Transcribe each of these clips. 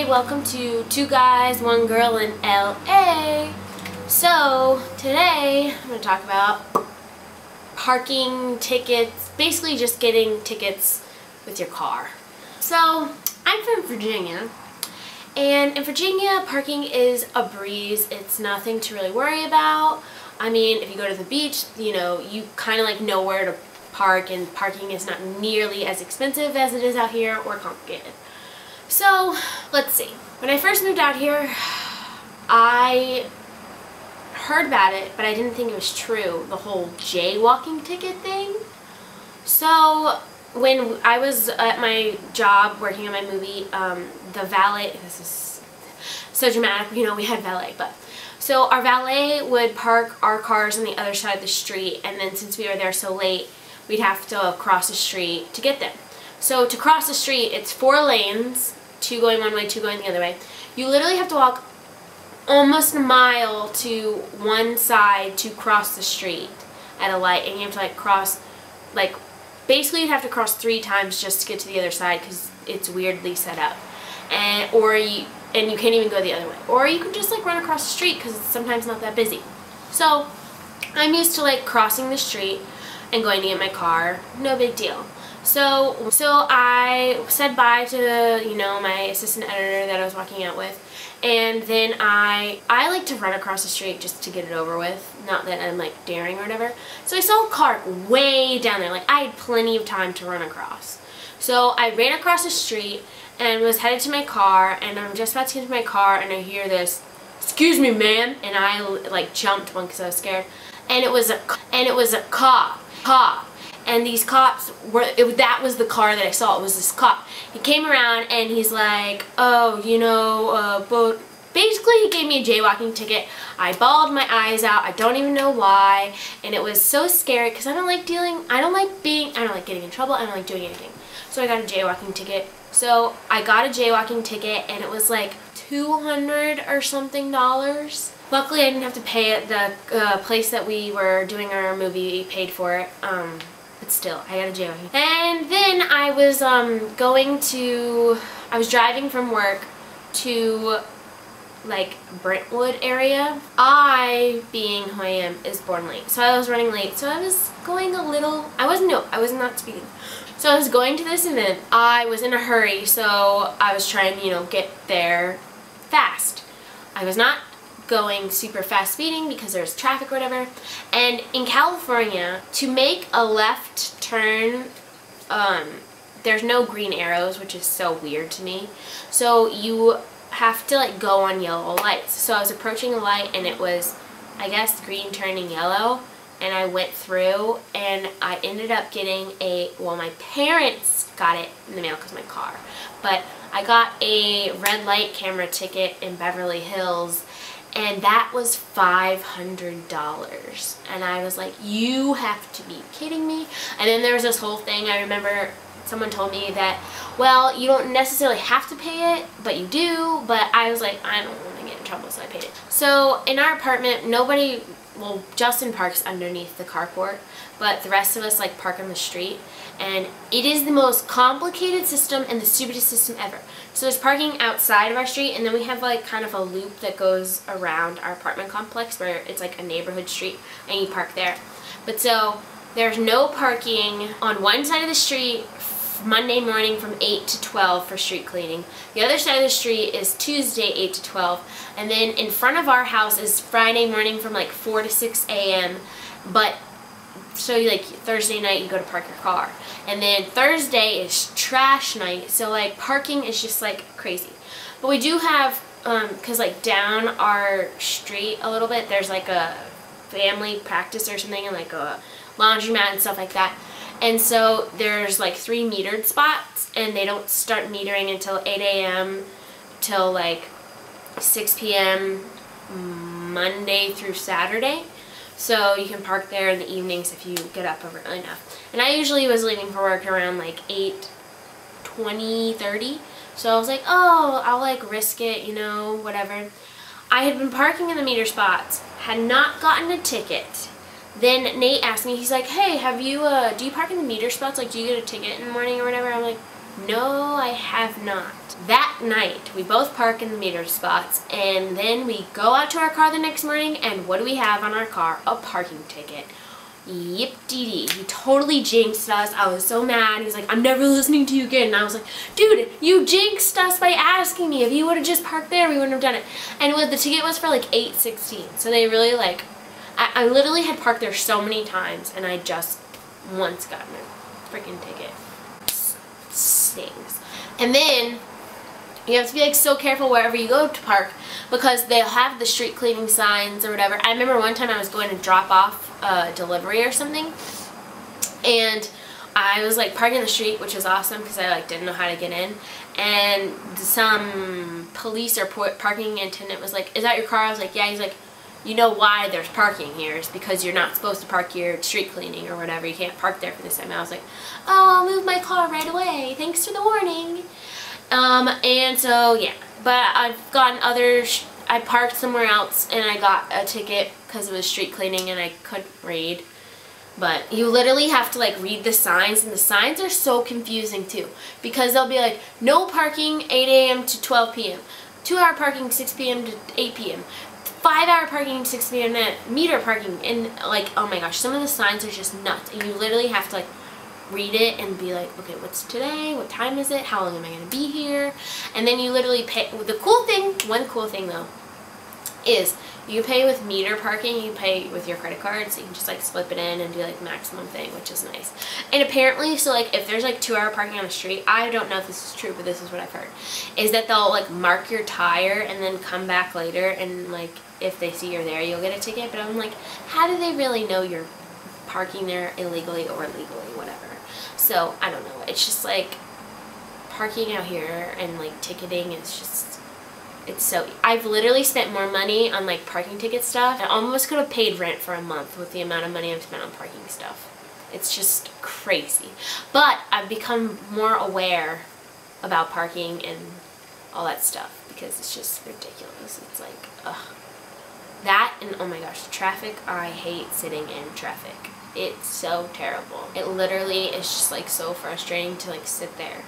welcome to Two Guys, One Girl in LA. So, today I'm going to talk about parking tickets, basically just getting tickets with your car. So, I'm from Virginia, and in Virginia, parking is a breeze. It's nothing to really worry about. I mean, if you go to the beach, you know, you kind of like know where to park, and parking is not nearly as expensive as it is out here or complicated. So, let's see. When I first moved out here, I heard about it, but I didn't think it was true, the whole jaywalking ticket thing. So, when I was at my job working on my movie, the valet, this is so dramatic, you know, we had valet, but so our valet would park our cars on the other side of the street, and then since we were there so late, we'd have to cross the street to get them. So to cross the street, it's 4 lanes, 2 going one way, 2 going the other way. You literally have to walk almost a mile to one side to cross the street at a light, and you have to like cross, like basically you'd have to cross 3 times just to get to the other side because it's weirdly set up, and you can't even go the other way. Or you can just like run across the street because it's sometimes not that busy. So I'm used to like crossing the street and going to get my car, no big deal. So I said bye to, you know, my assistant editor that I was walking out with, and then I like to run across the street just to get it over with, not that I'm like daring or whatever. So I saw a car way down there, like I had plenty of time to run across. So I ran across the street and was headed to my car, and I'm just about to get to my car, and I hear this, "Excuse me, ma'am," and I like jumped one because I was scared, and it was a cop. And these cops were, that was the car that I saw. It was this cop. He came around and he's like, "Oh, you know, basically he gave me a jaywalking ticket." I bawled my eyes out. I don't even know why. And it was so scary because I don't like getting in trouble. I don't like doing anything. So I got a jaywalking ticket. So I got a jaywalking ticket, and it was like $200 or something. Luckily I didn't have to pay it. The place that we were doing our movie paid for it. But still, I got a jaywalking. And then I was I was driving from work to like Brentwood area. I, being who I am, is born late. So I was running late. So I was going a little, I was not speeding. So I was going to this event. I was in a hurry, so I was trying to, you know, get there fast. I was not going super fast speeding because there's traffic or whatever. And in California, to make a left turn, there's no green arrows, which is so weird to me. So you have to like go on yellow lights. So I was approaching a light, and it was, I guess, green turning yellow, and I went through, and I ended up getting well, my parents got it in the mail because of my car, but I got a red light camera ticket in Beverly Hills, and that was $500. And I was like, you have to be kidding me. And then there was this whole thing. I remember someone told me that, well, you don't necessarily have to pay it, but you do. But I was like, I don't want to get in trouble, so I paid it. So in our apartment, nobody, well, Justin parks underneath the carport, but the rest of us like park on the street. And it is the most complicated system and the stupidest system ever. So there's parking outside of our street, and then we have like kind of a loop that goes around our apartment complex where it's like a neighborhood street, and you park there. But so there's no parking on one side of the street Monday morning from 8 to 12 for street cleaning. The other side of the street is Tuesday 8 to 12. And then in front of our house is Friday morning from like 4 to 6 a.m. But so like Thursday night you go to park your car, and then Thursday is trash night, so like parking is just like crazy. But we do have because like down our street a little bit there's like a family practice or something, and like a laundromat and stuff like that, and so there's like 3 metered spots, and they don't start metering until 8 a.m. till like 6 p.m. Monday through Saturday. So you can park there in the evenings if you get up early enough. And I usually was leaving for work around like 8:20, 30. So I was like, oh, I'll like risk it, you know, whatever. I had been parking in the meter spots, had not gotten a ticket. Then Nate asked me, he's like, hey, do you park in the meter spots? Like, do you get a ticket in the morning or whatever? I'm like, no, I have not. that night, we both park in the meter spots, and then we go out to our car the next morning, and what do we have on our car? A parking ticket. Yip dee dee. He totally jinxed us. I was so mad. He's like, I'm never listening to you again. And I was like, dude, you jinxed us by asking me. If you would have just parked there, we wouldn't have done it. And the ticket was for like $8.16. So they really like, I literally had parked there so many times, and I just once got a freaking ticket. Stings. And then you have to be like so careful wherever you go to park, because they'll have the street cleaning signs or whatever. I remember one time I was going to drop off a delivery or something, and I was like parking in the street, which was awesome because I like didn't know how to get in, and some police or parking attendant was like, is that your car? I was like, yeah. He's like, you know why there's parking here? It's because you're not supposed to park your street cleaning or whatever. You can't park there for this time. And I was like, oh, I'll move my car right away. Thanks for the warning. And so, yeah. But I've gotten others. I parked somewhere else and I got a ticket because it was street cleaning and I couldn't read. But you literally have to like read the signs, and the signs are so confusing too, because they'll be like, no parking 8 a.m. to 12 p.m. 2-hour parking 6 p.m. to 8 p.m. 5-hour parking 6 p.m. meter parking, and like, oh my gosh, some of the signs are just nuts, and you literally have to like read it and be like, okay, what's today? What time is it? How long am I going to be here? And then you literally pay. The cool thing, one cool thing though, is you pay with meter parking, you pay with your credit card, so you can just like slip it in and do like maximum thing, which is nice. And apparently, so like if there's like 2-hour parking on the street, I don't know if this is true, but this is what I've heard, is that they'll like mark your tire and then come back later, and like if they see you're there, you'll get a ticket. But I'm like, how do they really know you're parking there illegally or legally, whatever? So I don't know. It's just like parking out here and like ticketing is just, it's so, I've literally spent more money on like parking ticket stuff. I almost could have paid rent for a month with the amount of money I've spent on parking stuff. It's just crazy. But I've become more aware about parking and all that stuff because it's just ridiculous. It's like, ugh. That and, oh my gosh, traffic. I hate sitting in traffic. It's so terrible. It literally is just like so frustrating to like sit there.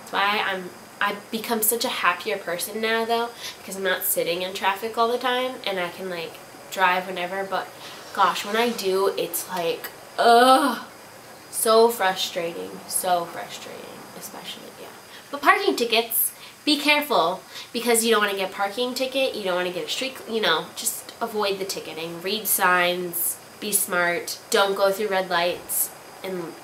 That's why I've become such a happier person now though, because I'm not sitting in traffic all the time and I can like drive whenever. But gosh, when I do, it's like, ugh, so frustrating, especially, yeah. But parking tickets, be careful, because you don't want to get a parking ticket, you don't want to get a street, you know, just avoid the ticketing. Read signs, be smart, don't go through red lights, and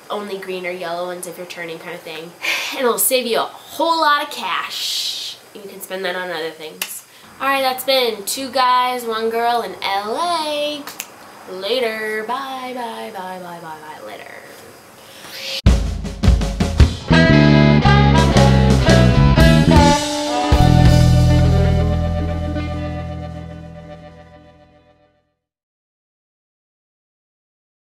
only green or yellow ones if you're turning, kind of thing. And it'll save you a whole lot of cash. You can spend that on other things. Alright, that's been 2 guys, 1 girl in LA. Later. Bye, bye, bye, bye, bye, bye, later.